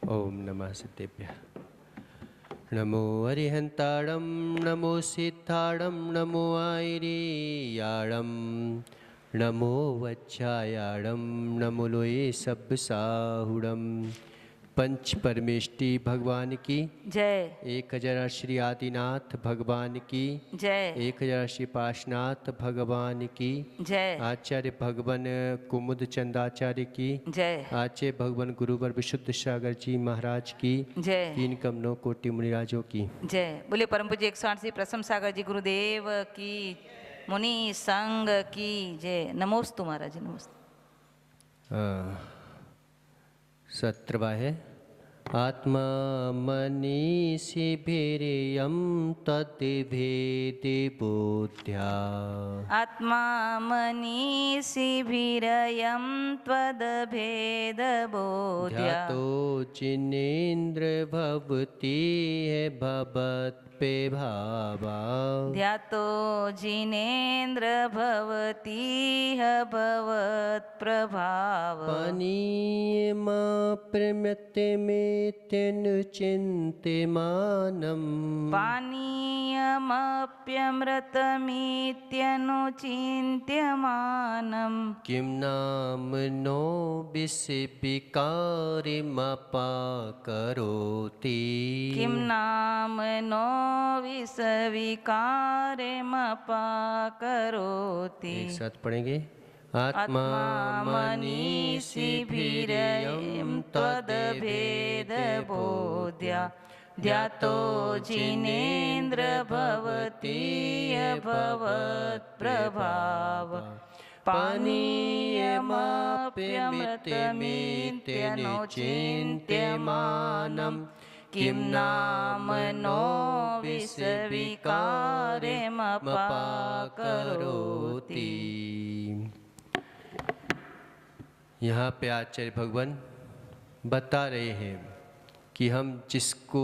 ओम नमः सिद्धेभ्यः। नमो अरिहंताणं नमो सिद्धाणं नमो आयरियाणं नमो वच्छायाणं नमो लोये सब्बसाहुणं। पंच परमेष्टि भगवान की जय। 1000 श्री आदिनाथ भगवान की जय। 1000 श्री पाशनाथ भगवान की जय। आचार्य भगवान कुमुद चंदाचार्य की जय। आचार्य भगवान गुरुवर विशुद्ध सागर जी महाराज की जय। 3 कमलों कोटि मुनिराजों की जय। बोले परम पूज्य 108 श्री प्रसन्न सागर जी गुरुदेव की, मुनि संघ की जय। नमोस्तु महाराज, नमोस्तु। सत्रवा है आत्मा मनीषि भिरियम तद्भेदे बोध्या। आत्मा मनीषि भिरयं त्वद्भेद बोध्या। ध्यातो जिनेन्द्र भवती है भवत्पे भावा। ध्यातो जिनेन्द्र भवती है भवत्प्रभाव। पानीयमप्यमृतमेत्यनुचिन्त्यमानं। पानीयमप्यमृतमेत्यनुचिन्त्यमानं। किं नाम नो विषविकारिमपाकरोति। किं नाम नो विषविकारिमपाकरोति। एक साथ पढ़ेंगे। आत्मा मनीषि भिरियं त्वद्भेद बोध्या। ध्यातो जिनेन्द्र भवती भवत्प्रभाव। पानीयमप्यमृतमेत्यनुचिन्त्यमानं। किं नाम नो विषविकारिमपाकरोति। यहाँ पे आचार्य भगवान बता रहे हैं कि हम जिसको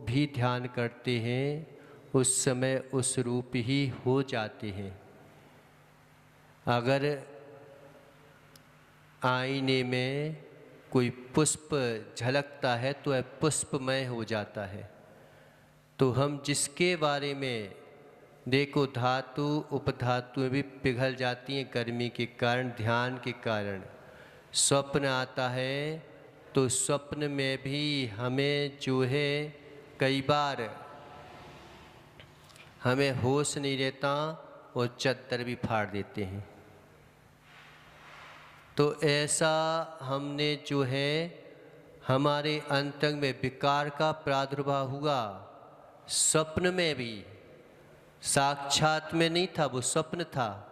भी ध्यान करते हैं उस समय उस रूप ही हो जाते हैं। अगर आईने में कोई पुष्प झलकता है तो वह पुष्पमय हो जाता है। तो हम जिसके बारे में देखो धातु उपधातुएं भी पिघल जाती हैं गर्मी के कारण, ध्यान के कारण। स्वप्न आता है तो स्वप्न में भी हमें जो है कई बार हमें होश नहीं रहता और चद्दर भी फाड़ देते हैं। तो ऐसा हमने जो है हमारे अंतरंग में विकार का प्रादुर्भाव हुआ। स्वप्न में भी, साक्षात में नहीं था, वो स्वप्न था,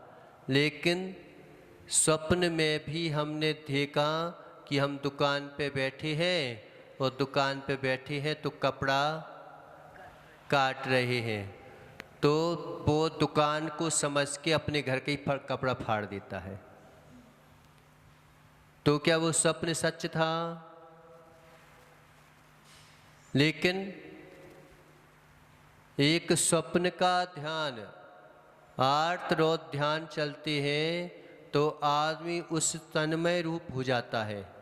लेकिन स्वप्न में भी हमने देखा कि हम दुकान पे बैठे हैं और दुकान पे बैठे हैं तो कपड़ा काट रहे हैं। तो वो दुकान को समझ के अपने घर का ही कपड़ा फाड़ देता है। तो क्या वो स्वप्न सच था? लेकिन एक स्वप्न का ध्यान, आर्तरोध ध्यान चलते हैं तो आदमी उस तन्मय रूप हो जाता है।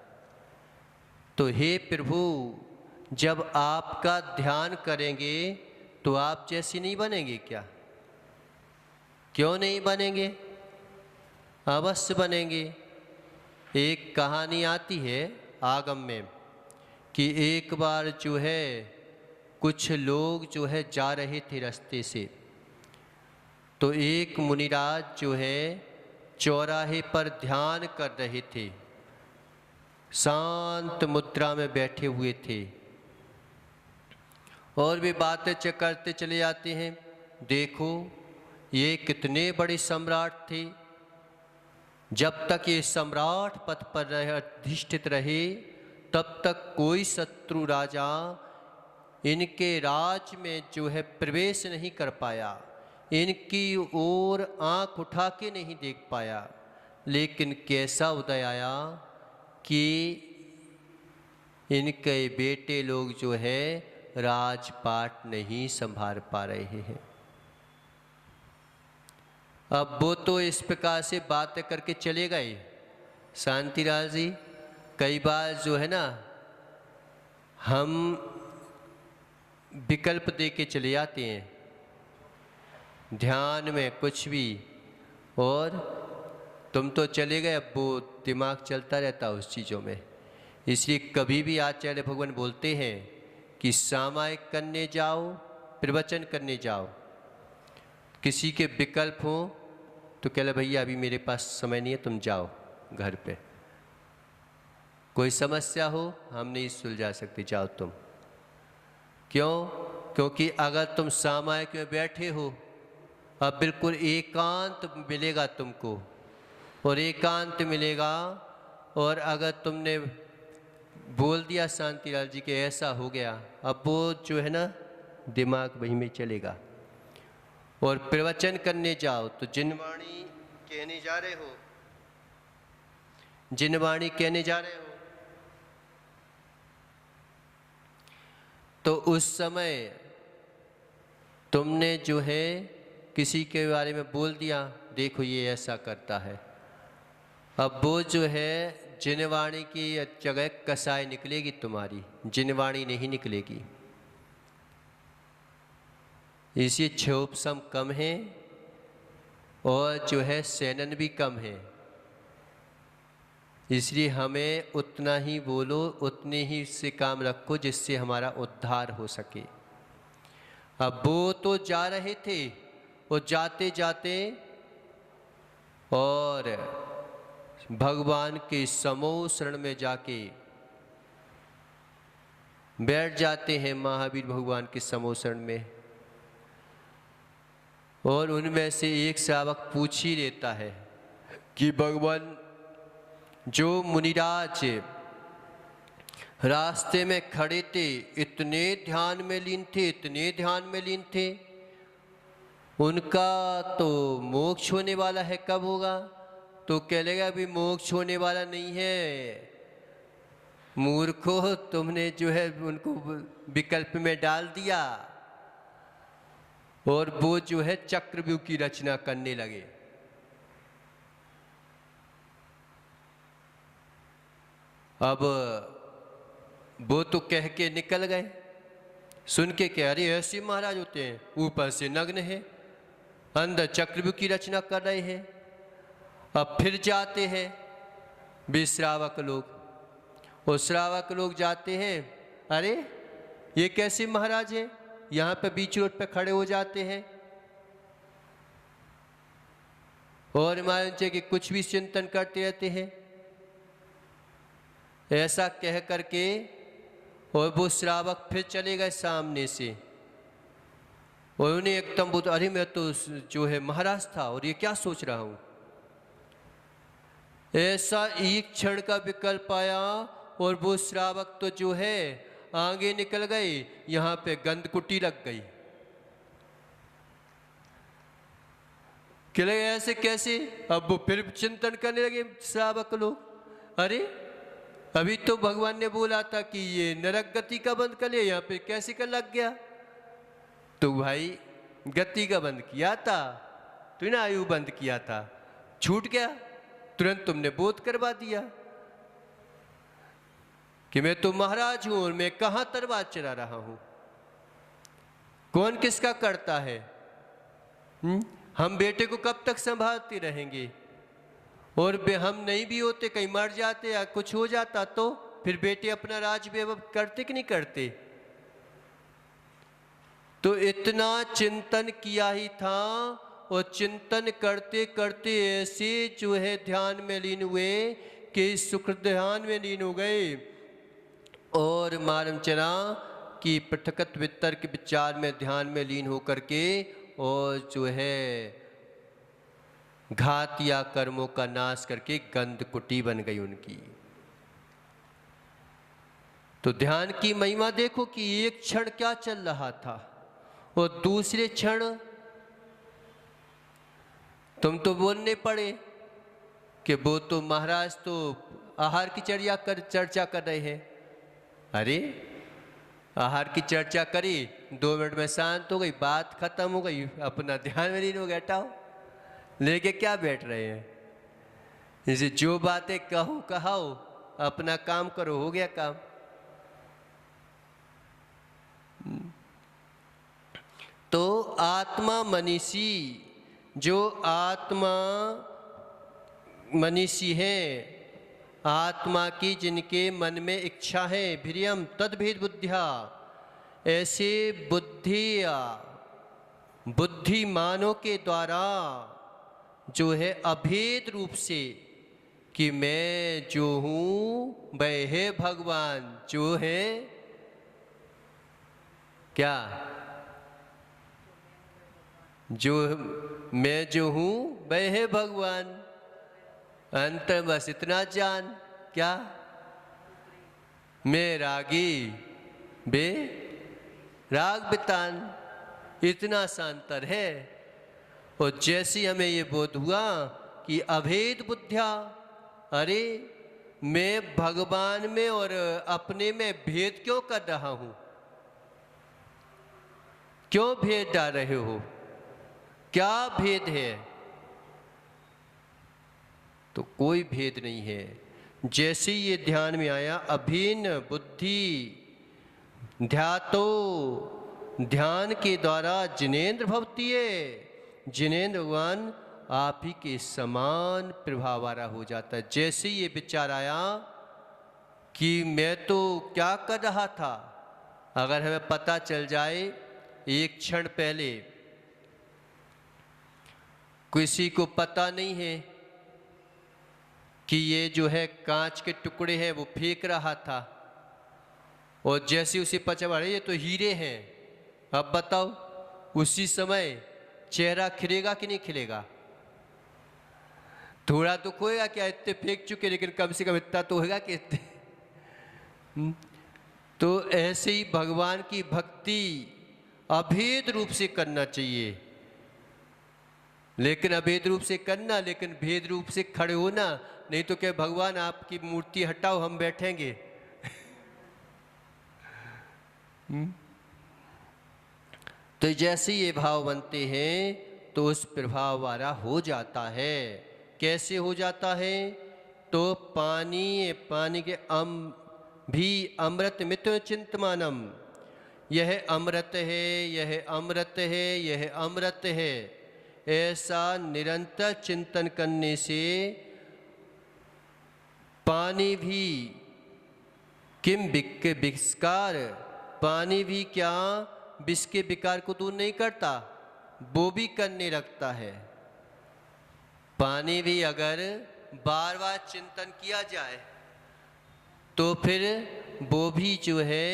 तो हे प्रभु, जब आपका ध्यान करेंगे तो आप जैसे नहीं बनेंगे क्या? क्यों नहीं बनेंगे? अवश्य बनेंगे। एक कहानी आती है आगम में कि एक बार जो है कुछ लोग जो है जा रहे थे रास्ते से, तो एक मुनिराज जो है चौराहे पर ध्यान कर रहे थे, शांत मुद्रा में बैठे हुए थे और भी बातें करते चले जाते हैं। देखो ये कितने बड़े सम्राट थे, जब तक ये सम्राट पद पर अधिष्ठित रहे तब तक कोई शत्रु राजा इनके राज में जो है प्रवेश नहीं कर पाया, इनकी ओर आंख उठा के नहीं देख पाया। लेकिन कैसा उदय आया कि इनके बेटे लोग जो है राजपाट नहीं संभाल पा रहे हैं। अब वो तो इस प्रकार से बातें करके चले गए। शांतिलाल जी कई बार जो है ना हम विकल्प दे के चले जाते हैं ध्यान में कुछ भी, और तुम तो चले गए, अब वो दिमाग चलता रहता उस चीज़ों में। इसलिए कभी भी आचार्य भगवान बोलते हैं कि सामायिक करने जाओ, प्रवचन करने जाओ, किसी के विकल्प हो तो कह ले भैया अभी मेरे पास समय नहीं है, तुम जाओ घर पे। कोई समस्या हो हम नहीं सुलझा सकते, जाओ तुम। क्यों? क्योंकि अगर तुम सामायिक में बैठे हो, अब बिल्कुल एकांत मिलेगा तुमको, और एकांत मिलेगा, और अगर तुमने बोल दिया शांतिलाल जी के ऐसा हो गया, अब वो जो है ना दिमाग वहीं में चलेगा। और प्रवचन करने जाओ तो जिन वाणी कहने जा रहे हो, जिन वाणी कहने जा रहे हो, तो उस समय तुमने जो है किसी के बारे में बोल दिया, देखो ये ऐसा करता है, अब वो जो है जिनवाणी की जगह कसाई निकलेगी तुम्हारी, जिनवाणी नहीं निकलेगी। इसी क्षोभसम कम है और जो है सेनन भी कम है, इसलिए हमें उतना ही बोलो, उतने ही से काम रखो जिससे हमारा उद्धार हो सके। अब वो तो जा रहे थे, और जाते जाते और भगवान के समूह शरण में जाके बैठ जाते हैं, महावीर भगवान के समूह शरण में। और उनमें से एक श्रावक पूछ ही लेता है कि भगवान, जो मुनिराज रास्ते में खड़े थे, इतने ध्यान में लीन थे, इतने ध्यान में लीन थे, उनका तो मोक्ष होने वाला है, कब होगा? तो कह लेगा अभी मोक्ष होने वाला नहीं है, मूर्खो, तुमने जो है उनको विकल्प में डाल दिया, और वो जो है चक्रव्यूह की रचना करने लगे। अब वो तो कह के निकल गए, सुन के कह रहे ऐसे महाराज होते हैं, ऊपर से नग्न है, अंदर चक्रव्यूह की रचना कर रहे हैं। अब फिर जाते हैं वे श्रावक लोग, और श्रावक लोग जाते हैं, अरे ये कैसे महाराज हैं, यहाँ पे बीच रोड पे खड़े हो जाते हैं, और मान कि कुछ भी चिंतन करते रहते हैं, ऐसा कह करके। और वो श्रावक फिर चले गए सामने से, और उन्हें एकदम बोलते, अरे मैं तो जो है महाराज था, और ये क्या सोच रहा हूँ। ऐसा एक क्षण का विकल्प आया, और वो श्रावक तो जो है आगे निकल गए, यहाँ पे गंधकुटी लग गई। लगे ऐसे कैसे? अब वो फिर चिंतन करने लगे श्रावक लोग, अरे अभी तो भगवान ने बोला था कि ये नरक गति का बंद कर ले, यहाँ पे कैसे कर लग गया? तो भाई गति का बंद किया था, तूने आयु बंद किया था, छूट गया, तुरंत तुमने बोध करवा दिया कि मैं तो महाराज हूं, और मैं कहां तलवार चला रहा हूं, कौन किसका करता है? हम बेटे को कब तक संभालते रहेंगे, और हम नहीं भी होते, कहीं मर जाते या कुछ हो जाता, तो फिर बेटे अपना राज वैभव करते कि नहीं करते? तो इतना चिंतन किया ही था, और चिंतन करते करते ऐसे जो है ध्यान में लीन हुए कि सुख ध्यान में लीन हो गए, और मालूम चला कि पृथकत्व वितर्क विचार में ध्यान में लीन होकर के, और जो है घात या कर्मों का नाश करके गंधकुटी बन गई उनकी। तो ध्यान की महिमा देखो कि एक क्षण क्या चल रहा था, और दूसरे क्षण तुम तो बोलने पड़े कि वो तो महाराज तो आहार की चर्चा कर रहे हैं। अरे आहार की चर्चा करी, 2 मिनट में शांत हो गई, बात खत्म हो गई, अपना ध्यान में लीन हो गया, हटाओ, लेके क्या बैठ रहे हैं? जैसे जो बातें कहो कहाओ, अपना काम करो, हो गया काम। तो आत्मा मनीषी, जो आत्मा मनीषी हैं, आत्मा की जिनके मन में इच्छा है, भिरियम तद्भेद बुद्धिया, ऐसे बुद्धिमानों के द्वारा जो है अभेद रूप से कि मैं जो हूँ वह है भगवान, जो है क्या, जो मैं जो हूँ वह है भगवान, अंतर बस इतना जान, क्या मैं रागी बे राग बितान, इतना सांतर है। और जैसे हमें ये बोध हुआ कि अभेद बुद्धिया, अरे मैं भगवान में और अपने में भेद क्यों कर रहा हूं, क्यों भेद डाल रहे हो, क्या भेद है? तो कोई भेद नहीं है। जैसे ये ध्यान में आया, अभिन्न बुद्धि ध्यातो, ध्यान के द्वारा जिनेन्द्र भवती है, जिनेन्द्र भगवान आप ही के समान प्रभाव वाला हो जाता है। जैसे ये विचार आया कि मैं तो क्या कर रहा था, अगर हमें पता चल जाए एक क्षण पहले, किसी को पता नहीं है कि ये जो है कांच के टुकड़े हैं वो फेंक रहा था, और जैसे उसे पता चला ये तो हीरे हैं, अब बताओ उसी समय चेहरा खिलेगा कि नहीं खिलेगा? थोड़ा दुख होएगा, क्या इतने फेंक चुके, लेकिन कम से कम इतना तो होगा कि इतने। तो ऐसे ही भगवान की भक्ति अभेद रूप से करना चाहिए, लेकिन अभेद रूप से करना, लेकिन भेद रूप से खड़े होना, नहीं तो क्या भगवान आपकी मूर्ति हटाओ हम बैठेंगे। तो जैसे ये भाव बनते हैं तो उस प्रभाव वाला हो जाता है। कैसे हो जाता है? तो पानी के भी अमृत मित्र चिंतमानम, यह अमृत है, यह अमृत है, यह अमृत है, ऐसा निरंतर चिंतन करने से पानी भी किम विस्कार, पानी भी क्या विष के विकार को दूर नहीं करता, वो भी करने लगता है। पानी भी अगर बार बार चिंतन किया जाए तो फिर वो भी जो है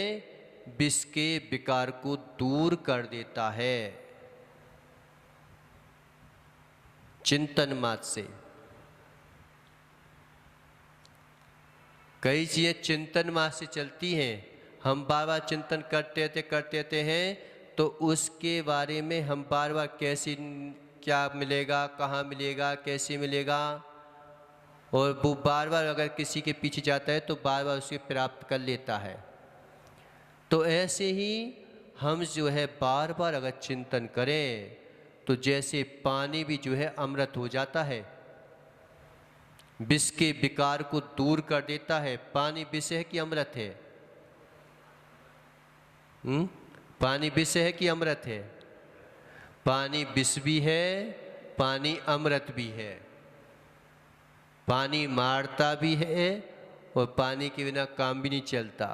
विष के विकार को दूर कर देता है चिंतन मात्र से। कई चीज़ें चिंतन मात्र से चलती हैं, हम बार बार चिंतन करते रहते हैं, तो उसके बारे में हम बार बार कैसे, क्या मिलेगा, कहाँ मिलेगा, कैसे मिलेगा, और वो बार बार अगर किसी के पीछे जाता है तो बार बार उसे प्राप्त कर लेता है। तो ऐसे ही हम जो है बार बार अगर चिंतन करें तो जैसे पानी भी जो है अमृत हो जाता है, विष के विकार को दूर कर देता है। पानी विष है कि अमृत है? पानी विष है कि अमृत है? पानी विष भी है, पानी अमृत भी है। पानी मारता भी है और पानी के बिना काम भी नहीं चलता।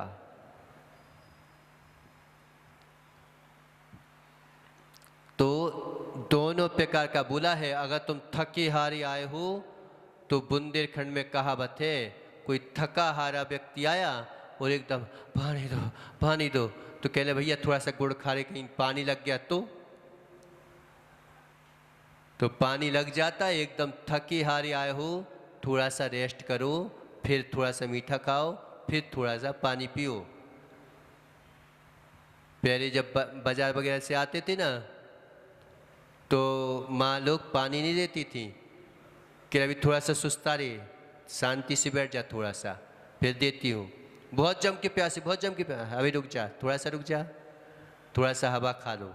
तो दोनों प्रकार का बोला है। अगर तुम थके हारे आए हो तो बुंदेलखंड में कहावत है, कोई थका हारा व्यक्ति आया और एकदम पानी दो पानी दो, तो कह ले भैया थोड़ा सा गुड़ खा ले, कहीं पानी लग गया तो पानी लग जाता है। एकदम थके हारे आए हो, थोड़ा सा रेस्ट करो, फिर थोड़ा सा मीठा खाओ, फिर थोड़ा सा पानी पियो। पहले जब बाजार वगैरह से आते थे ना, तो माँ लोग पानी नहीं देती थी कि अभी थोड़ा सा सुस्ता रहे, शांति से बैठ जा, थोड़ा सा फिर देती हूँ। बहुत जम के प्यासे, बहुत जम के प्यासे, अभी रुक जा, थोड़ा सा रुक जा, थोड़ा सा हवा खा लो,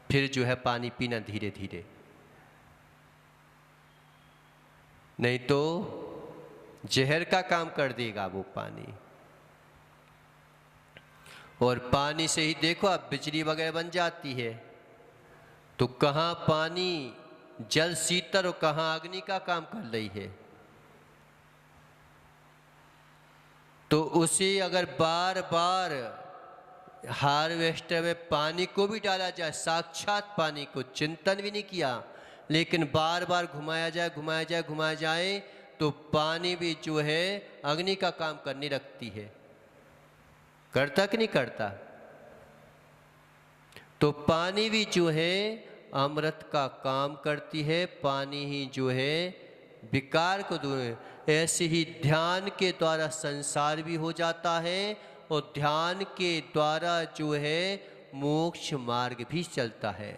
फिर जो है पानी पीना धीरे धीरे, नहीं तो जहर का काम कर देगा वो पानी। और पानी से ही देखो अब बिजली वगैरह बन जाती है, तो कहाँ पानी जल शीतल और कहाँ अग्नि का काम कर रही है। तो उसे अगर बार बार हार्वेस्टर में पानी को भी डाला जाए, साक्षात पानी को चिंतन भी नहीं किया, लेकिन बार बार घुमाया जाए घुमाया जाए घुमाया जाए, तो पानी भी जो है अग्नि का काम करने लगती है। करता कि नहीं करता? तो पानी भी जो है अमृत का काम करती है, पानी ही जो है विकार को दूर। ऐसे ही ध्यान के द्वारा संसार भी हो जाता है और ध्यान के द्वारा जो है मोक्ष मार्ग भी चलता है।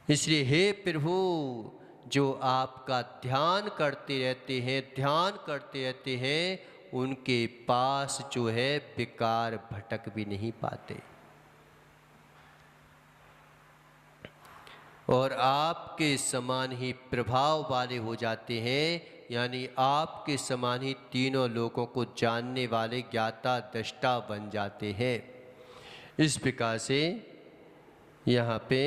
इसलिए हे प्रभु, जो आपका ध्यान करते रहते हैं, ध्यान करते रहते हैं, उनके पास जो है विकार भटक भी नहीं पाते और आपके समान ही प्रभाव वाले हो जाते हैं। यानी आपके समान ही तीनों लोगों को जानने वाले ज्ञाता दृष्टा बन जाते हैं। इस प्रकार से यहाँ पे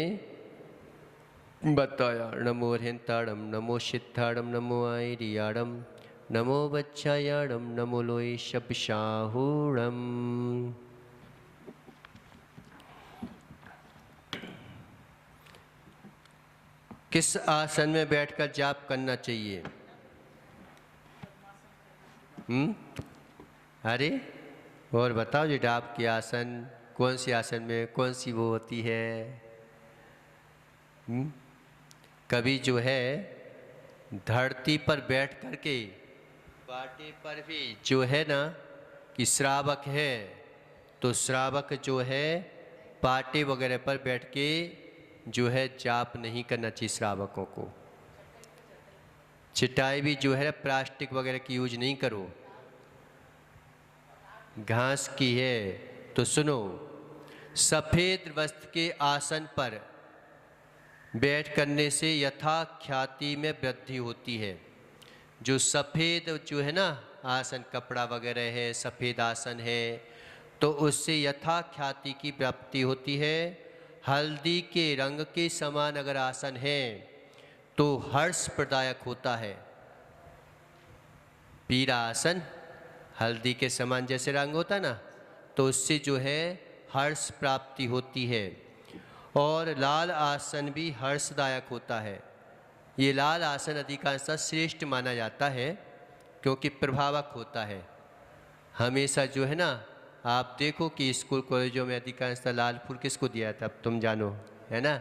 बताया। नमो अर्हंताड़म, नमो सिद्धाड़म, नमो आयरियाड़म, नमो वच्छायाड़म, नमो लोय शब्शाहूड़म। किस आसन में बैठकर जाप करना चाहिए? अरे और बताओ जी, जाप के आसन कौन सी आसन में कौन सी वो होती है? कभी जो है धरती पर बैठ करके बाटे पर भी जो है ना कि श्रावक है, तो श्रावक जो है पाटे वगैरह पर बैठ के जो है जाप नहीं करना चाहिए श्रावकों को। चटाई भी जो है प्लास्टिक वगैरह की यूज नहीं करो, घास की है। तो सुनो, सफ़ेद वस्त्र के आसन पर बैठ करने से यथा ख्याति में वृद्धि होती है। जो सफ़ेद जो है ना आसन, कपड़ा वगैरह है, सफ़ेद आसन है, तो उससे यथा ख्याति की प्राप्ति होती है। हल्दी के रंग के समान अगर आसन है तो हर्ष प्रदायक होता है। पीला आसन हल्दी के समान जैसे रंग होता है ना, तो उससे जो है हर्ष प्राप्ति होती है। और लाल आसन भी हर्षदायक होता है। ये लाल आसन अधिकांशतः श्रेष्ठ माना जाता है क्योंकि प्रभावक होता है। हमेशा जो है ना, आप देखो कि स्कूल कॉलेजों में अधिकांशतः लाल फूल किसको दिया था, अब तुम जानो, है ना।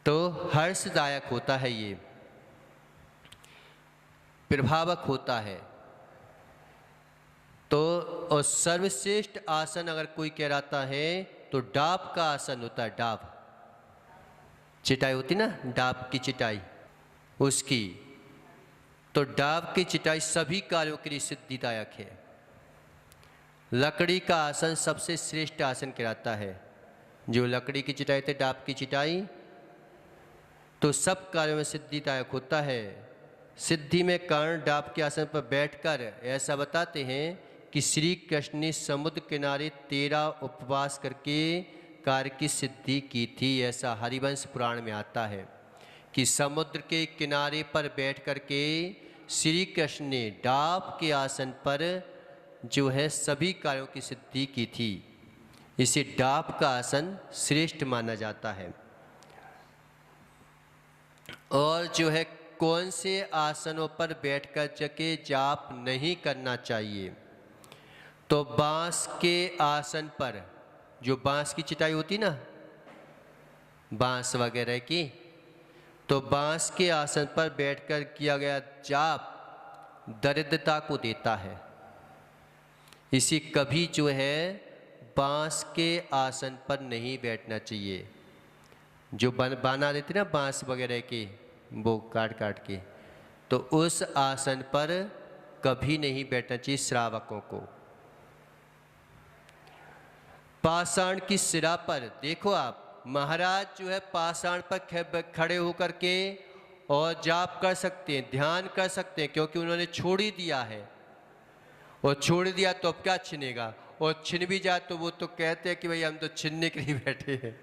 तो हर्षदायक होता है, ये प्रभावक होता है। तो और सर्वश्रेष्ठ आसन अगर कोई कहलाता है तो डाब का आसन होता है। डाब चिटाई होती ना, डाब की चिटाई उसकी। तो डाब की चिटाई सभी कार्यों के लिए सिद्धिदायक है। लकड़ी का आसन सबसे श्रेष्ठ आसन कहलाता है। जो लकड़ी की चिटाई थे, डाब की चिटाई, तो सब कार्यों में सिद्धिदायक होता है। सिद्धि में कारण डाब के आसन पर बैठकर ऐसा बताते हैं कि श्री कृष्ण ने समुद्र किनारे 13 उपवास करके कार्य की सिद्धि की थी। ऐसा हरिवंश पुराण में आता है कि समुद्र के किनारे पर बैठ करके श्री कृष्ण ने डाब के आसन पर जो है सभी कार्यों की सिद्धि की थी। इसे डाब का आसन श्रेष्ठ माना जाता है। और जो है कौन से आसनों पर बैठकर जके जाप नहीं करना चाहिए, तो बांस के आसन पर, जो बांस की चिटाई होती ना, बांस वगैरह की, तो बांस के आसन पर बैठकर किया गया जाप दरिद्रता को देता है। इसी कभी जो है बांस के आसन पर नहीं बैठना चाहिए। जो बना देते ना बांस वगैरह के, वो काट काट के, तो उस आसन पर कभी नहीं बैठना चाहिए श्रावकों को। पाषाण की सिरा पर देखो आप, महाराज जो है पाषाण पर खड़े होकर के और जाप कर सकते हैं, ध्यान कर सकते हैं, क्योंकि उन्होंने छोड़ ही दिया है। और छोड़ दिया तो अब क्या छिनेगा, और छिन भी जाए तो वो तो कहते हैं कि भाई हम तो छिनने के लिए बैठे हैं,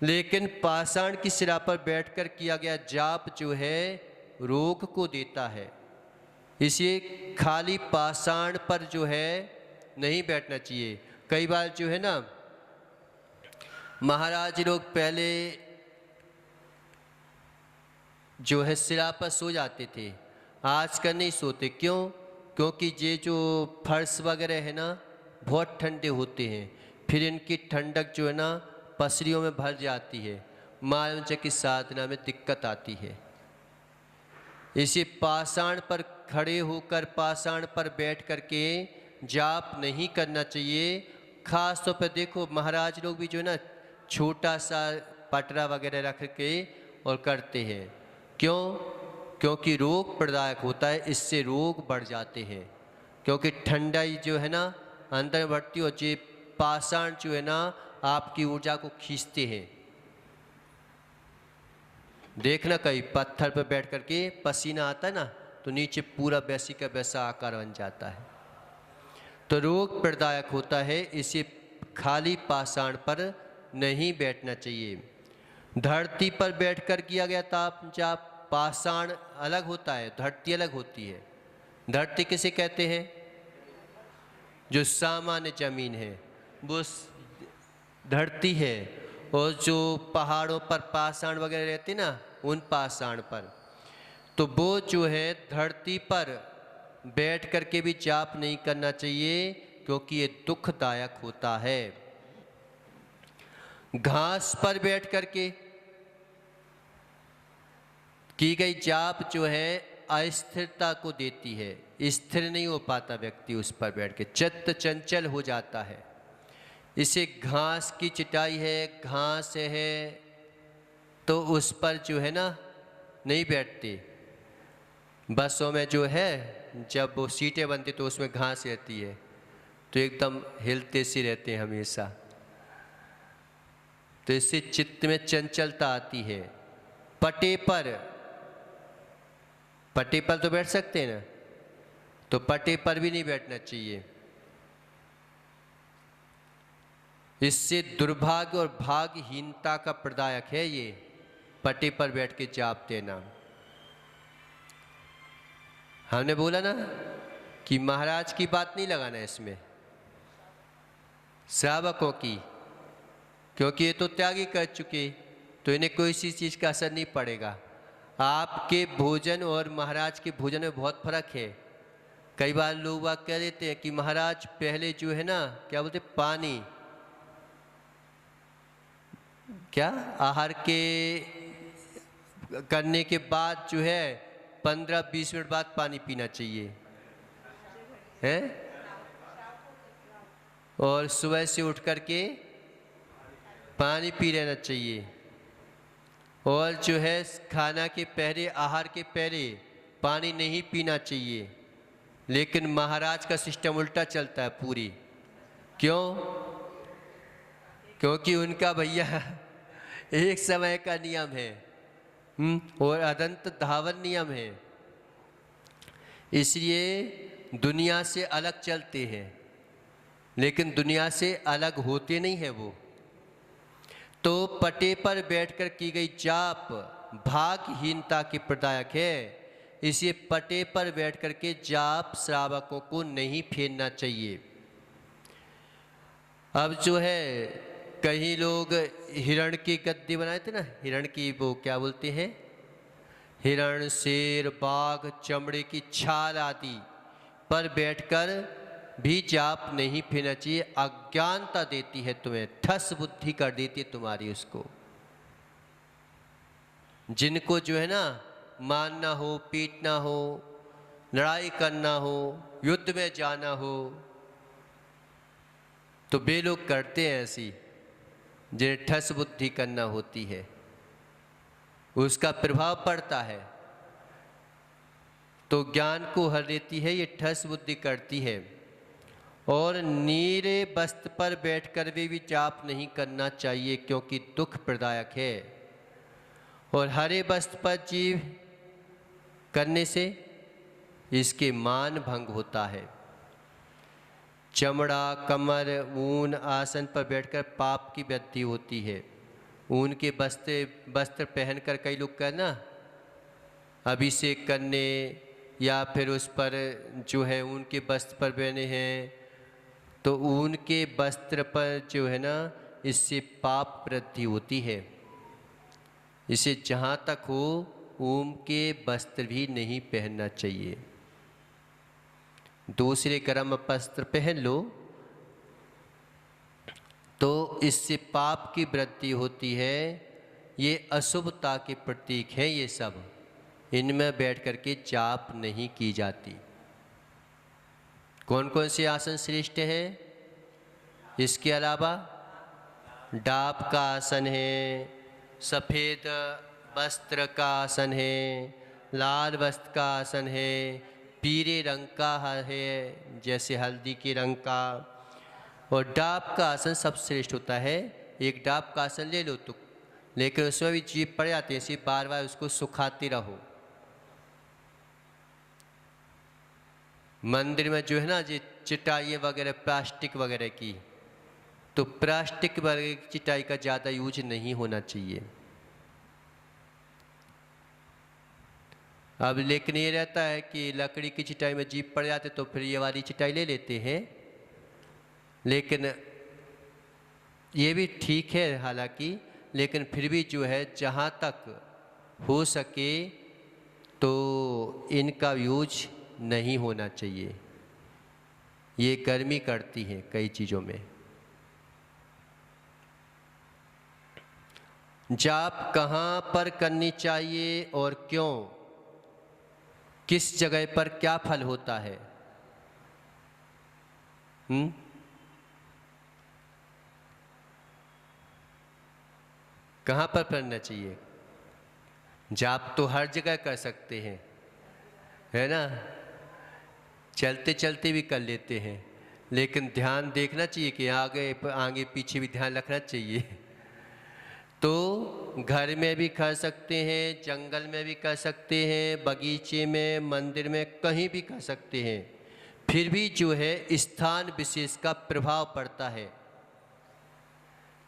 लेकिन पाषाण की शिरा पर बैठकर किया गया जाप जो है रोग को देता है। इसलिए खाली पाषाण पर जो है नहीं बैठना चाहिए। कई बार जो है ना महाराज लोग पहले जो है शिरा पर सो जाते थे, आजकल नहीं सोते। क्यों? क्योंकि ये जो फर्श वगैरह है ना बहुत ठंडे होते हैं, फिर इनकी ठंडक जो है ना पसलियों में भर जाती है, मालवंच की साधना में दिक्कत आती है। इसी पाषाण पर खड़े होकर पाषाण पर बैठ करके जाप नहीं करना चाहिए। खास तौर पर देखो महाराज लोग भी जो है ना छोटा सा पटरा वगैरह रख के और करते हैं। क्यों? क्योंकि रोग प्रदायक होता है, इससे रोग बढ़ जाते हैं। क्योंकि ठंडाई जो है ना अंदर बढ़ती है और ये पाषाण जो है ना आपकी ऊर्जा को खींचते हैं। देखना कहीं पत्थर पर बैठ करके पसीना आता है ना तो नीचे पूरा वैसी का वैसा आकार बन जाता है, तो रोग प्रदायक होता है। इसे खाली पाषाण पर नहीं बैठना चाहिए। धरती पर बैठकर किया गया ताप जाप, पाषाण अलग होता है, धरती अलग होती है। धरती किसे कहते हैं? जो सामान्य जमीन है वो धरती है, और जो पहाड़ों पर पाषाण वगैरह रहते ना उन पाषाण पर, तो वो जो है धरती पर बैठ करके भी जाप नहीं करना चाहिए क्योंकि ये दुखदायक होता है। घास पर बैठ करके की गई जाप जो है अस्थिरता को देती है, स्थिर नहीं हो पाता व्यक्ति उस पर बैठ के, चित्त चंचल हो जाता है। इसे घास की चटाई है, घास है, तो उस पर जो है ना नहीं बैठते। बसों में जो है जब वो सीटें बनती तो उसमें घास रहती है, तो एकदम हिलते से रहते हैं हमेशा, तो इससे चित्त में चंचलता आती है। पटे पर तो बैठ सकते हैं ना, तो पटे पर भी नहीं बैठना चाहिए। इससे दुर्भाग्य और भाग्यहीनता का प्रदायक है ये पटे पर बैठ के जाप देना। हमने बोला ना कि महाराज की बात नहीं लगाना इसमें, श्रावकों की, क्योंकि ये तो त्यागी कर चुके, तो इन्हें कोई सी चीज़ का असर नहीं पड़ेगा। आपके भोजन और महाराज के भोजन में बहुत फर्क है। कई बार लोग बात कह देते हैं कि महाराज पहले जो है ना क्या बोलते पानी, क्या आहार के करने के बाद जो है 15-20 मिनट बाद पानी पीना चाहिए है, और सुबह से उठ करके पानी पी लेना चाहिए, और जो है खाना के पहले आहार के पहले पानी नहीं पीना चाहिए। लेकिन महाराज का सिस्टम उल्टा चलता है पूरी। क्यों? क्योंकि उनका भैया एक समय का नियम है और अनंत धावन नियम है, इसलिए दुनिया से अलग चलते हैं, लेकिन दुनिया से अलग होते नहीं है वो। तो पटे पर बैठकर की गई जाप भाग्यहीनता के प्रदायक है, इसलिए पटे पर बैठकर के जाप श्रावकों को नहीं फेरना चाहिए। अब जो है कई लोग हिरण की गद्दी बनाए थे ना, हिरण की वो क्या बोलते हैं, हिरण, शेर, बाघ, चमड़े की छाल आदि पर बैठकर भी जाप नहीं फेरना चाहिए। अज्ञानता देती है तुम्हें, ठस बुद्धि कर देती है तुम्हारी उसको। जिनको जो है ना मारना हो, पीटना हो, लड़ाई करना हो, युद्ध में जाना हो, तो वे लोग करते हैं ऐसी, जिन्हें ठस बुद्धि करना होती है, उसका प्रभाव पड़ता है तो ज्ञान को हर देती है, ये ठस बुद्धि करती है। और नीरे वस्त्र पर बैठकर भी जाप नहीं करना चाहिए क्योंकि दुख प्रदायक है, और हरे वस्त्र पर जीव करने से इसके मान भंग होता है। चमड़ा, कमर, ऊन आसन पर बैठकर पाप की वृद्धि होती है, ऊन के वस्त्र पहनकर कई लोग करना अभिषेक करने या फिर उस पर जो है ऊन के वस्त्र पर पहने हैं, तो ऊन के वस्त्र पर जो है ना इससे पाप वृद्धि होती है। इसे जहाँ तक हो ऊन के वस्त्र भी नहीं पहनना चाहिए। दूसरे गर्म वस्त्र पहन लो तो इससे पाप की वृद्धि होती है। ये अशुभता के प्रतीक हैं ये सब, इनमें बैठ करके जाप नहीं की जाती। कौन कौन से आसन श्रेष्ठ है? इसके अलावा डाब का आसन है, सफ़ेद वस्त्र का आसन है, लाल वस्त्र का आसन है, पीले रंग का है जैसे हल्दी के रंग का, और डाब का आसन सबसे श्रेष्ठ होता है। एक डाब का आसन ले लो तो, लेकिन उसमें भी जीभ पड़ जाती है, इसी बार बार उसको सुखाते रहो। मंदिर में जो है ना ये चटाइयाँ वगैरह प्लास्टिक वगैरह की, तो प्लास्टिक वगैरह की चटाई का ज़्यादा यूज नहीं होना चाहिए। अब लेकिन ये रहता है कि लकड़ी की चटाई में जीभ पड़ जाते तो फिर ये वाली चटाई ले लेते हैं, लेकिन ये भी ठीक है हालांकि, लेकिन फिर भी जो है जहाँ तक हो सके तो इनका यूज नहीं होना चाहिए। ये गर्मी करती है कई चीज़ों में। जाप कहाँ पर करनी चाहिए और क्यों, किस जगह पर क्या फल होता है? कहाँ पर करना चाहिए? जाप तो हर जगह कर सकते हैं, है ना, चलते चलते भी कर लेते हैं, लेकिन ध्यान देखना चाहिए कि आगे आगे पीछे भी ध्यान रखना चाहिए। तो घर में भी कर सकते हैं, जंगल में भी कर सकते हैं, बगीचे में, मंदिर में, कहीं भी कर सकते हैं। फिर भी जो है स्थान विशेष का प्रभाव पड़ता है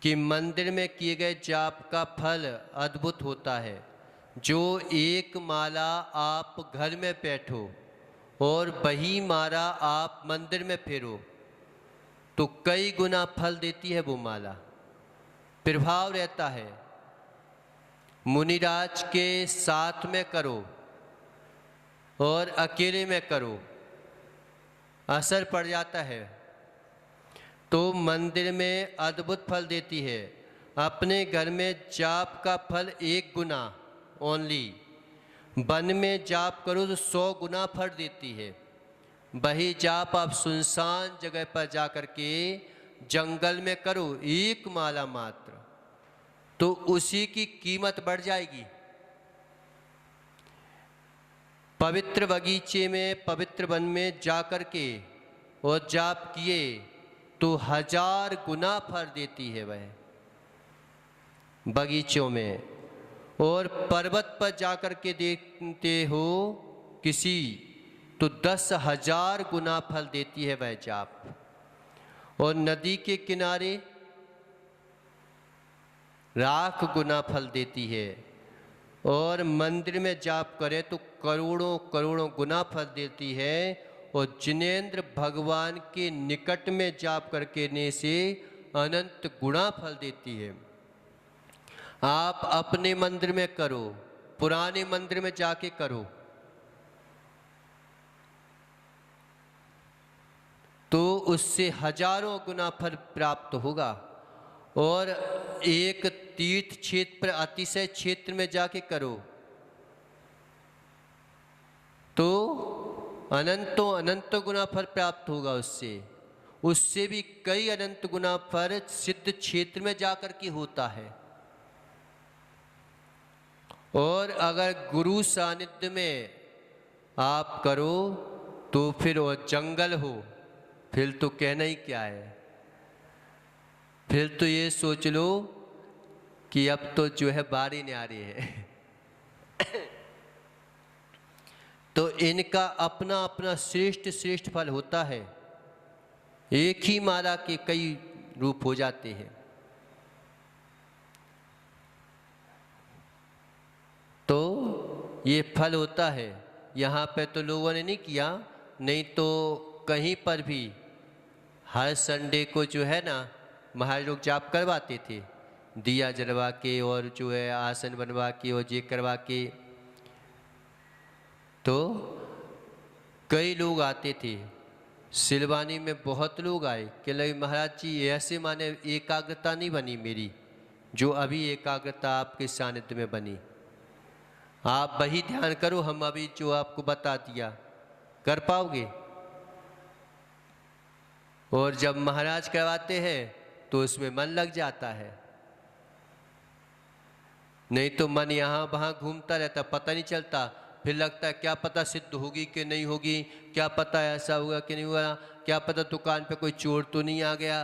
कि मंदिर में किए गए जाप का फल अद्भुत होता है। जो एक माला आप घर में बैठो और वही माला आप मंदिर में फेरो तो कई गुना फल देती है वो माला, प्रभाव रहता है। मुनिराज के साथ में करो और अकेले में करो, असर पड़ जाता है। तो मंदिर में अद्भुत फल देती है। अपने घर में जाप का फल 1 गुना ओनली, वन में जाप करो तो 100 गुना फल देती है। वही जाप आप सुनसान जगह पर जा कर के जंगल में करो 1 माला मात्र, तो उसी की कीमत बढ़ जाएगी। पवित्र बगीचे में, पवित्र वन में जा कर के और जाप किए तो 1000 गुना फल देती है वह बगीचों में। और पर्वत पर जाकर के देखते हो किसी, तो 10,000 गुना फल देती है वह जाप। और नदी के किनारे लाख गुना फल देती है। और मंदिर में जाप करे तो करोड़ों करोड़ों गुना फल देती है। और जिनेंद्र भगवान के निकट में जाप करके ने से अनंत गुना फल देती है। आप अपने मंदिर में करो, पुराने मंदिर में जाके करो, तो उससे हजारों गुना फल प्राप्त होगा। और एक तीर्थ क्षेत्र पर, अतिशय क्षेत्र में जाके करो तो अनंतों अनंत गुना फल प्राप्त होगा उससे। उससे भी कई अनंत गुना फल सिद्ध क्षेत्र में जाकर के होता है। और अगर गुरु सानिध्य में आप करो तो फिर वो जंगल हो, फिर तो कहना ही क्या है। फिर तो ये सोच लो कि अब तो जो है बारी नहीं आ रही है। तो इनका अपना अपना श्रेष्ठ श्रेष्ठ फल होता है। एक ही माला के कई रूप हो जाते हैं। तो ये फल होता है। यहाँ पे तो लोगों ने नहीं किया, नहीं तो कहीं पर भी हर संडे को जो है ना महाराज लोग जाप करवाते थे, दिया जलवा के और जो है आसन बनवा के और ये करवा के। तो कई लोग आते थे, सिलवानी में बहुत लोग आए कि लगे महाराज जी ऐसे माने एकाग्रता नहीं बनी मेरी, जो अभी एकाग्रता आपके सानिध्य में बनी। आप वही ध्यान करो, हम अभी जो आपको बता दिया कर पाओगे। और जब महाराज करवाते हैं तो उसमें मन लग जाता है, नहीं तो मन यहाँ वहाँ घूमता रहता, पता नहीं चलता। फिर लगता है क्या पता सिद्ध होगी कि नहीं होगी, क्या पता ऐसा होगा कि नहीं हुआ, क्या पता दुकान पे कोई चोर तो नहीं आ गया।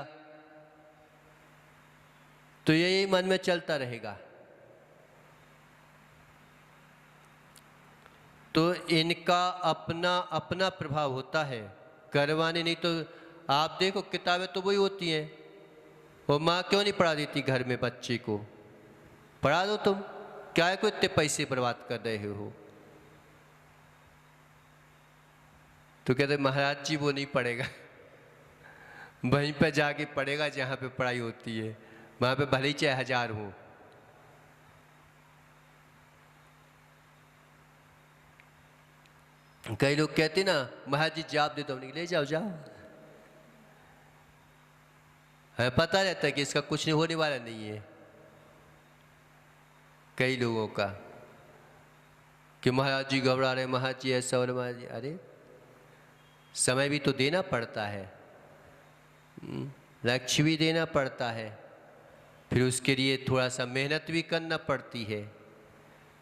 तो यही मन में चलता रहेगा। तो इनका अपना अपना प्रभाव होता है, करवाने नहीं तो आप देखो किताबें तो वही होती हैं, और माँ क्यों नहीं पढ़ा देती घर में बच्चे को, पढ़ा दो तुम, क्या को इतने पैसे बर्बाद कर रहे हो। तो कहते महाराज जी वो नहीं पढ़ेगा, वहीं पे जाके पढ़ेगा जहाँ पे पढ़ाई होती है, वहाँ पे भले ही चाहे 1000 हो। कई लोग कहते ना महाराज जी जाप दे दो, ले जाओ जाओ, हमें पता रहता है कि इसका कुछ नहीं होने वाला नहीं है। कई लोगों का कि महाराज जी घबरा रहे, महाराज जी ऐसा हो रहा, महाराज जी, अरे समय भी तो देना पड़ता है, लक्ष्य भी देना पड़ता है, फिर उसके लिए थोड़ा सा मेहनत भी करना पड़ती है।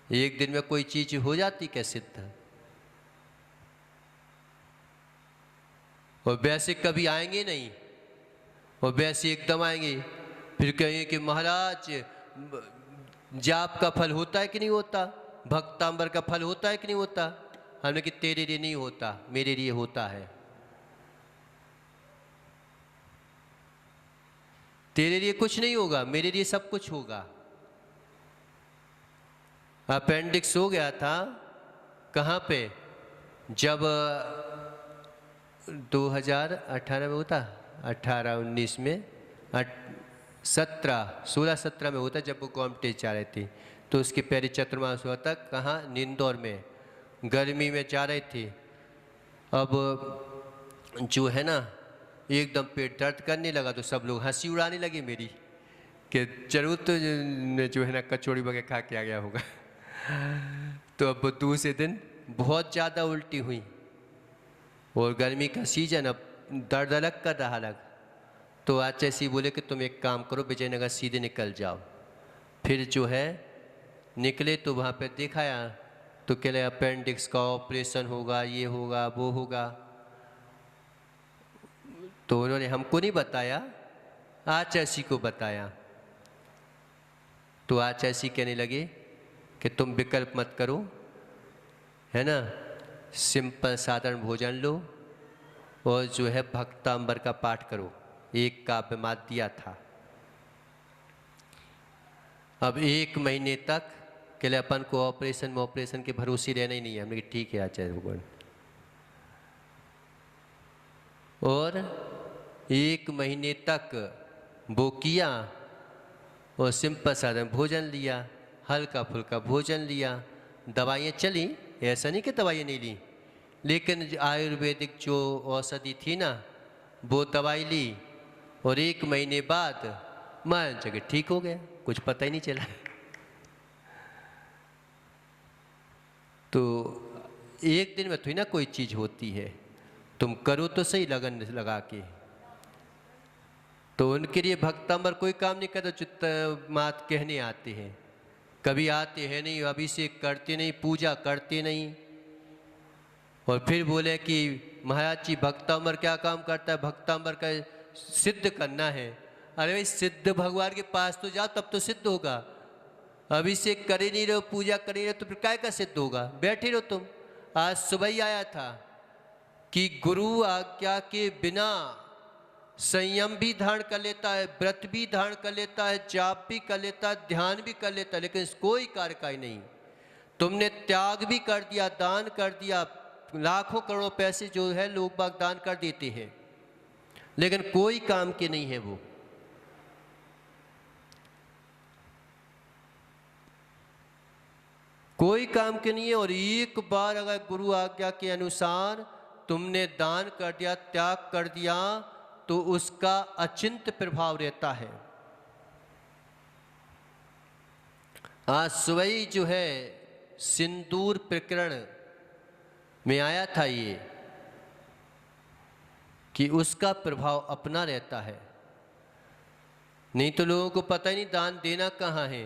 एक दिन में कोई चीज हो जाती क्या सिद्ध? और वैसे कभी आएंगे नहीं, और वैसे एकदम आएंगे फिर कहेंगे कि महाराज जाप का फल होता है कि नहीं होता, भक्तांबर का फल होता है कि नहीं होता। हमने कि तेरे लिए नहीं होता, मेरे लिए होता है। तेरे लिए कुछ नहीं होगा, मेरे लिए सब कुछ होगा। अपेंडिक्स हो गया था कहाँ पे, जब 2018 में होता, 18-19 में 16-17 में होता, जब वो गवर्नमेंट जा रहे थे, तो उसके पहले चतुर्मास हुआ था। कहाँ? इंदौर में, गर्मी में जा रहे थे। अब जो है ना एकदम पेट दर्द करने लगा, तो सब लोग हंसी उड़ाने लगे मेरी कि जरूर तो जो है ना कचौड़ी वगैरह खा के आ गया होगा। तो अब दूसरे दिन बहुत ज़्यादा उल्टी हुई, और गर्मी का सीजन, अब दर्द अलग कर रहा अलग। तो आज ऐसे ही बोले कि तुम एक काम करो, विजयनगर सीधे निकल जाओ। फिर जो है निकले तो वहाँ पे दिखाया, तो कह रहे अपेंडिक्स का ऑपरेशन होगा, ये होगा वो होगा। तो उन्होंने हमको नहीं बताया, आचार्य को बताया। तो आचार्य कहने लगे कि तुम विकल्प मत करो, है ना, सिंपल साधारण भोजन लो, और जो है भक्तांबर का पाठ करो। एक काव्य मात दिया था। अब 1 महीने तक के लिए अपन को ऑपरेशन के भरोसे रहना ही नहीं है। हमने ठीक है आचार्य भगवान। और 1 महीने तक वो किया, और सिंपल साधारण भोजन लिया, हल्का फुल्का भोजन लिया। दवाइयाँ चली, ऐसा नहीं कि दवाइयाँ नहीं ली, लेकिन आयुर्वेदिक जो औषधि थी ना, वो दवाई ली, और 1 महीने बाद मान जगह ठीक हो गया, कुछ पता ही नहीं चला। तो एक दिन में थोड़ी ना कोई चीज़ होती है, तुम करो तो सही लगन लगा के। तो उनके लिए भक्तांबर कोई काम नहीं करता, चित्त मात कहने आते हैं, कभी आते हैं नहीं, अभिषेक करते नहीं, पूजा करते नहीं। और फिर बोले कि महाराज जी भक्तांबर क्या काम करता है, भक्तांबर का सिद्ध करना है। अरे भाई सिद्ध भगवान के पास तो जाओ, तब तो सिद्ध होगा। अभिषेक कर ही नहीं रहो, पूजा कर ही रहे, तो फिर काय का सिद्ध होगा? बैठे रहो तुम। आज सुबह ही आया था कि गुरु आज्ञा के बिना संयम भी धारण कर लेता है, व्रत भी धारण कर लेता है, जाप भी कर लेता है, ध्यान भी कर लेता है, लेकिन कोई कार्य का ही नहीं। तुमने त्याग भी कर दिया, दान कर दिया, लाखों करोड़ों पैसे जो है लोग बाग दान कर देते हैं, लेकिन कोई काम के नहीं है वो। कोई काम के नहीं है। और एक बार अगर गुरु आज्ञा के अनुसार तुमने दान कर दिया, त्याग कर दिया, तो उसका अचिंत्य प्रभाव रहता है। आज सुबह जो है सिंदूर प्रकरण में आया था ये, कि उसका प्रभाव अपना रहता है। नहीं तो लोगों को पता ही नहीं दान देना कहाँ है।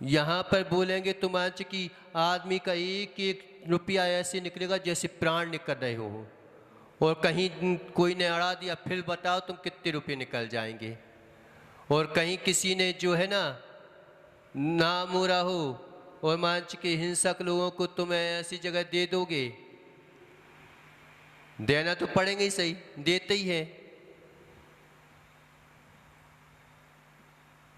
यहाँ पर बोलेंगे तुम आज कि आदमी का एक एक रुपया ऐसे निकलेगा जैसे प्राण निकल रहे हो, और कहीं कोई ने अड़ा दिया फिर बताओ तुम कितने रुपये निकल जाएंगे। और कहीं किसी ने जो है ना नाम हो रहा हो और मांच के हिंसक लोगों को तुम ऐसी जगह दे दोगे, देना तो पड़ेंगे ही, सही देते ही है।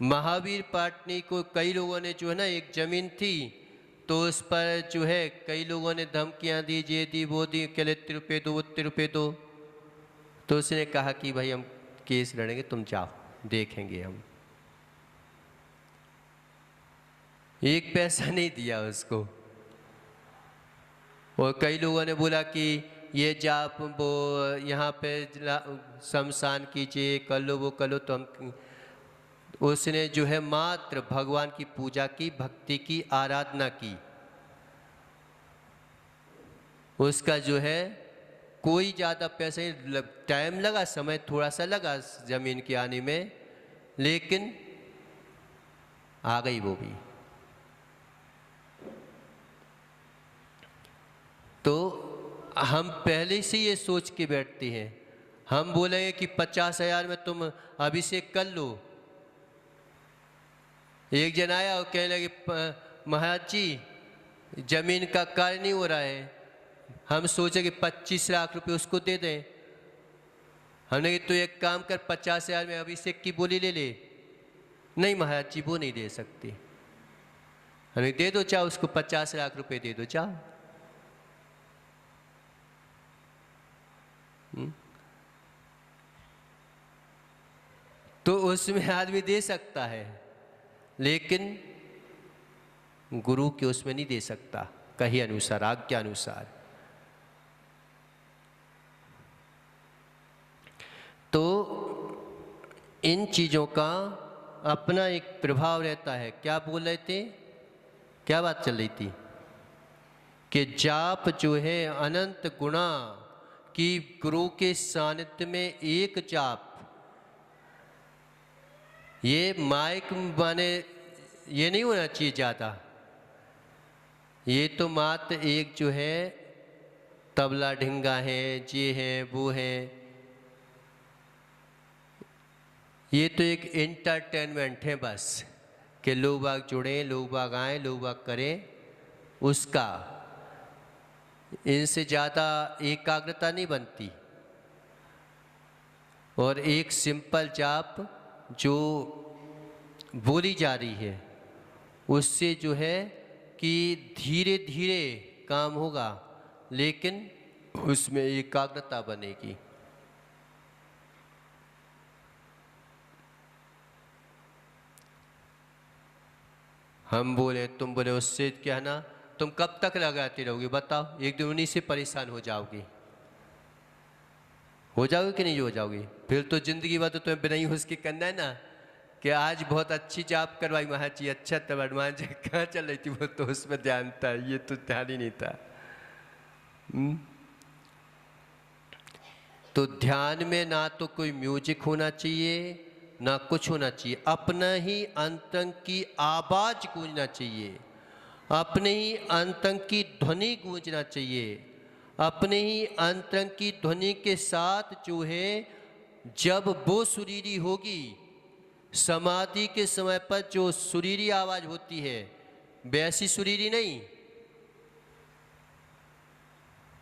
महावीर पाटनी को कई लोगों ने जो है ना, एक जमीन थी तो उस पर जो है कई लोगों ने धमकियां दी, ये दी वो दी, के इतने रुपये दो उतने रुपये दो। तो उसने कहा कि भाई हम केस लड़ेंगे, तुम जाओ देखेंगे हम। एक पैसा नहीं दिया उसको। और कई लोगों ने बोला कि ये जाप वो यहाँ पे शमशान कीजिए, कर लो वो कर लो, तो हम उसने जो है मात्र भगवान की पूजा की, भक्ति की, आराधना की। उसका जो है कोई ज़्यादा पैसा नहीं, टाइम लगा, समय थोड़ा सा लगा ज़मीन के आने में, लेकिन आ गई वो भी। तो हम पहले से ये सोच के बैठते हैं, हम बोलेंगे कि 50,000 में तुम अभिषेक कर लो। एक जन आया और कहने लगे महाराज जी जमीन का कार्य नहीं हो रहा है, हम सोचे कि 25 लाख रुपए उसको दे दें। हमने कहा तो एक काम कर 50,000 में अभिषेक की बोली ले ले। नहीं महाराज जी वो नहीं दे सकती। हमने दे दो चाहो उसको 50 लाख रुपए दे दो चाहो। तो उसमें आदमी दे सकता है, लेकिन गुरु के उसमें नहीं दे सकता, कहीं अनुसार, आज्ञा अनुसार। तो इन चीजों का अपना एक प्रभाव रहता है। क्या बोल रहे थे, क्या बात चल रही थी? कि जाप जो है अनंत गुणा कि गुरु के सानिध्य में एक जाप, ये माइक माने ये नहीं होना चाहिए ज़्यादा, ये तो मात्र एक जो है तबला ढिंगा है, ये है वो है, ये तो एक एंटरटेनमेंट है बस, कि लोग बाग जुड़ें, लोग बाग आएँ, लोग बाग करें, उसका इनसे ज़्यादा एकाग्रता नहीं बनती। और एक सिंपल जाप जो बोली जा रही है उससे जो है कि धीरे धीरे काम होगा, लेकिन उसमें एकाग्रता बनेगी। हम बोले तुम बोले उससे क्या ना, तुम कब तक लगाते रहोगे बताओ? एक दिन उन्हीं से परेशान हो जाओगी। हो जाओगे कि नहीं हो जाओगे? फिर तो जिंदगी भर तो तुम्हें बिना ही उसके करना है ना, कि आज बहुत अच्छी जाप करवाई महाराज जी, अच्छा तब हनुमान जी कहाँ चल रही थी, वो तो उसमें ध्यान था, ये तो ध्यान ही नहीं था। तो ध्यान में ना तो कोई म्यूजिक होना चाहिए ना कुछ होना चाहिए, अपना ही अंतरंग की आवाज गूंजना चाहिए, अपने ही अंतरंग की ध्वनि गूंजना चाहिए। अपने ही अंतरंग की ध्वनि के साथ जो है जब वो सुरीली होगी, समाधि के समय पर जो सुरीली आवाज होती है वैसी सुरीली नहीं,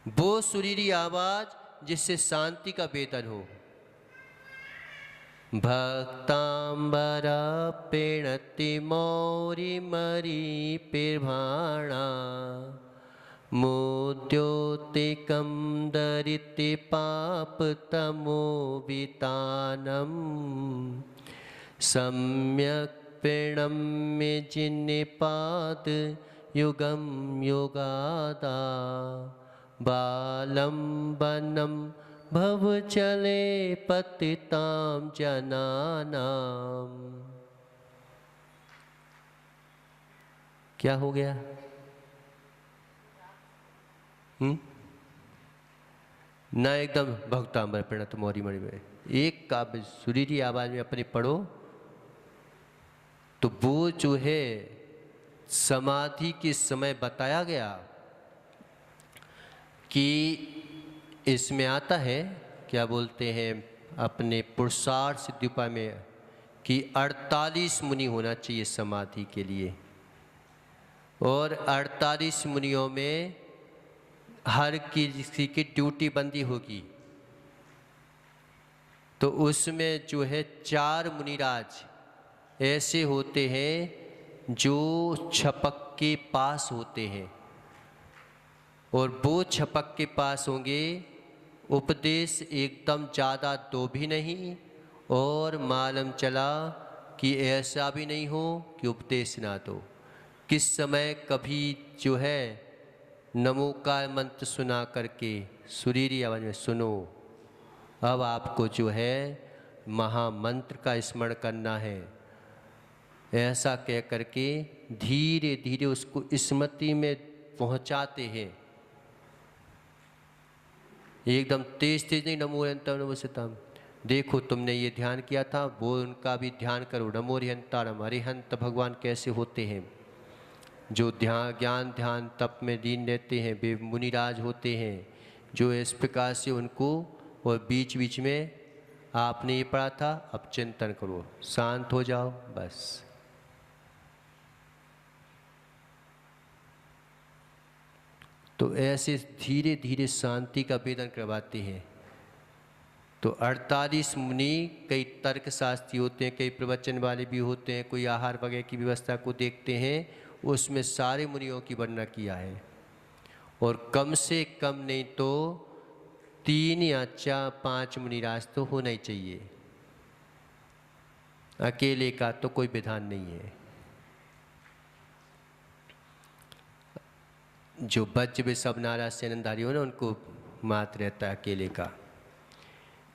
वो सुरीली आवाज जिससे शांति का वेदन हो। भक्तांबर प्रीणति मौरी मरी पिर्भाणा मुद्योतिकं दरिति पापतमोवितानं सम्यक् प्रणम्य जिन्निपाद युगं योगादा बालं वनं भवचले पतितां जनानां। क्या हो गया? ना एकदम भक्तांबर प्रणत मोरी मणि में एक काव्य सुरीली आवाज में अपनी पढ़ो तो वो जो है समाधि के समय बताया गया कि इसमें आता है, क्या बोलते हैं अपने पुरुषार्थ सिद्धि उपाय में, कि 48 मुनि होना चाहिए समाधि के लिए, और 48 मुनियों में हर किसी की ड्यूटी बंदी होगी। तो उसमें जो है 4 मुनिराज ऐसे होते हैं जो छपक के पास होते हैं, और वो छपक के पास होंगे, उपदेश एकदम ज़्यादा दो भी नहीं और मालूम चला कि ऐसा भी नहीं हो कि उपदेश ना दो। किस समय कभी जो है नमो का मंत्र सुना करके सुरीली आवाज में सुनो, अब आपको जो है महामंत्र का स्मरण करना है, ऐसा कह करके धीरे धीरे उसको स्मृति में पहुंचाते हैं। एकदम तेज तेज नहीं, नमो हरिहंतारम नमो सीताम, देखो तुमने ये ध्यान किया था, वो उनका भी ध्यान करो। नमो हरिहंतारम, अरिहंत भगवान कैसे होते हैं, जो ज्ञान ध्यान तप में लीन रहते हैं, वे मुनिराज होते हैं, जो इस प्रकार से उनको, और बीच बीच में आपने ये पढ़ा था, अब चिंतन करो, शांत हो जाओ बस। तो ऐसे धीरे धीरे शांति का वेदन करवाते हैं। तो 48 मुनि, कई तर्क शास्त्री होते हैं, कई प्रवचन वाले भी होते हैं, कोई आहार वगैरह की व्यवस्था को देखते हैं, उसमें सारे मुनियों की वर्णना किया है। और कम से कम नहीं तो 3 या 5 मुनिराज तो होना ही चाहिए, अकेले का तो कोई विधान नहीं है। जो वज्र भी सब नाराज से आनंदधारी हो ना, उनको मात रहता है अकेले का।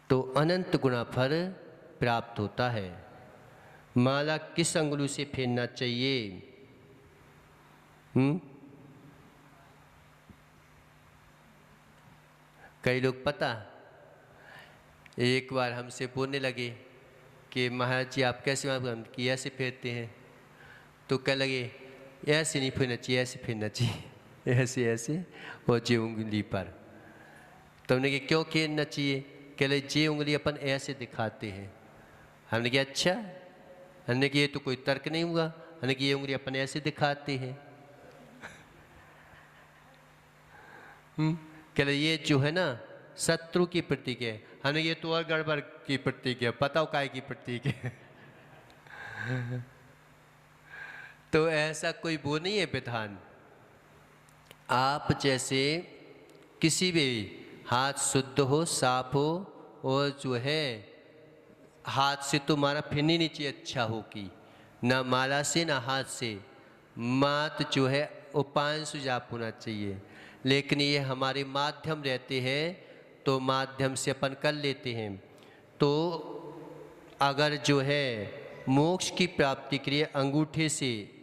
तो अनंत गुणा फल प्राप्त होता है। माला किस अंगुली से फेरना चाहिए? कई लोग पता, एक बार हमसे बोलने लगे कि महाराज जी आप कैसे कि ऐसे फेरते हैं, तो कह लगे ऐसे नहीं फेरना चाहिए, ऐसे फेरना चाहिए, ऐसे ऐसे और जे उंगली पर। तो हमने कहा क्यों फेरना चाहिए? कह लगे जे उंगली अपन ऐसे दिखाते हैं। हमने कहा अच्छा, हमने कहा ये तो कोई तर्क नहीं हुआ, हमने कहा ये उंगली अपन ऐसे दिखाते हैं। कह लगे ये जो है ना शत्रु की प्रतीक है। हमने ये तो और गड़बड़ की प्रतीक है, बताओ काय की प्रतीक है। तो ऐसा कोई वो नहीं है विधान। आप जैसे किसी भी हाथ शुद्ध हो, साफ हो, और जो है हाथ से तो माला फिरनी नहीं चाहिए अच्छा हो कि, ना माला से ना हाथ से, मात जो है उपांश जाप होना चाहिए। लेकिन ये हमारे माध्यम रहते हैं तो माध्यम से अपन कर लेते हैं। तो अगर जो है मोक्ष की प्राप्ति के लिए अंगूठे से,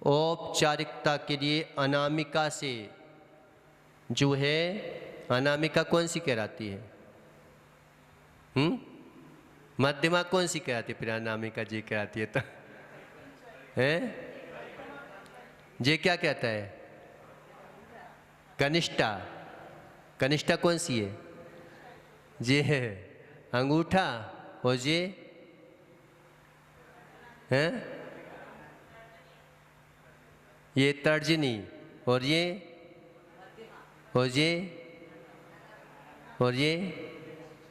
औपचारिकता के लिए अनामिका से, जो है अनामिका कौन सी कहलाती है? मध्यमा कौन सी कहलाती है? फिर अनामिका जी कहलाती है तो है जे क्या कहता है? कनिष्ठा। कनिष्ठा कौन सी है? जे है अंगूठा, और जे है ये तर्जनी, और ये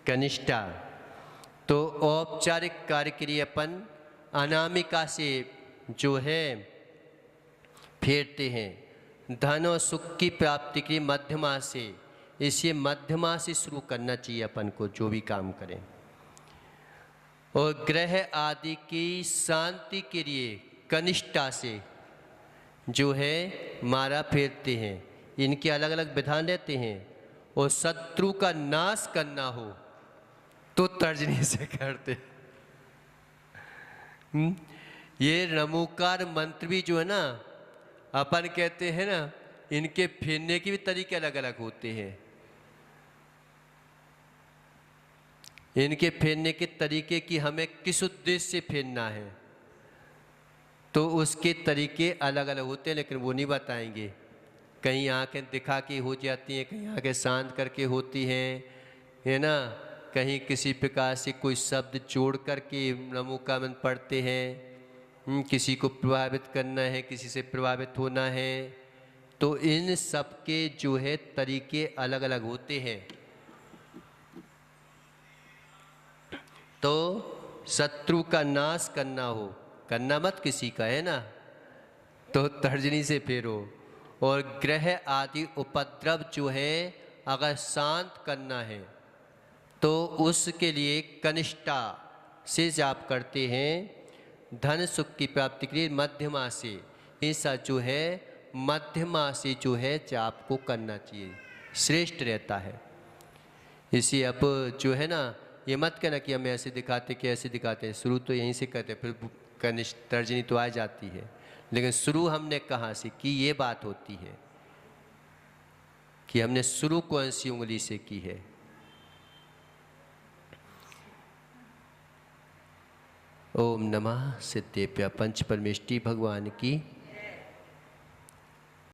कनिष्ठा। तो औपचारिक कार्य के लिए अपन अनामिका से जो है फेरते हैं। धन और सुख की प्राप्ति के लिए मध्यमा से, इसे मध्यमा से शुरू करना चाहिए अपन को जो भी काम करें। और ग्रह आदि की शांति के लिए कनिष्ठा से जो है मारा फेरते हैं। इनके अलग अलग विधान रहते हैं। और शत्रु का नाश करना हो तो तर्जनी से करते। ये नमोकार मंत्र भी जो है ना, अपन कहते हैं ना, इनके फेरने के भी तरीके अलग अलग होते हैं। इनके फेरने के तरीके कि हमें किस उद्देश्य से फेरना है, तो उसके तरीके अलग अलग होते हैं, लेकिन वो नहीं बताएंगे। कहीं आंखें दिखा के हो जाती हैं, कहीं आंखें शांत करके होती हैं, है ना। कहीं किसी प्रकार से कोई शब्द जोड़ करके नमो का मंत्र पढ़ते हैं। किसी को प्रभावित करना है, किसी से प्रभावित होना है, तो इन सब के जो है तरीके अलग अलग होते हैं। तो शत्रु का नाश करना हो, करना मत किसी का, है ना, तो तर्जनी से फेरो। और ग्रह आदि उपद्रव जो है अगर शांत करना है तो उसके लिए कनिष्ठा से जाप करते हैं। धन सुख की प्राप्ति के लिए मध्यमा से, ऐसा जो है मध्यमा से जो है जाप को करना चाहिए, श्रेष्ठ रहता है। इसी अब जो है ना, ये मत कहना कि हम ऐसे दिखाते कि ऐसे दिखाते हैं। शुरू तो यहीं से करते, फिर कनिष्ठ तर्जनी तो आ जाती है, लेकिन शुरू हमने कहाँ से की, ये बात होती है कि हमने शुरू कौन सी उंगली से की है। ओम नमः सिद्धेभ्यः पंच परमेष्टि भगवान की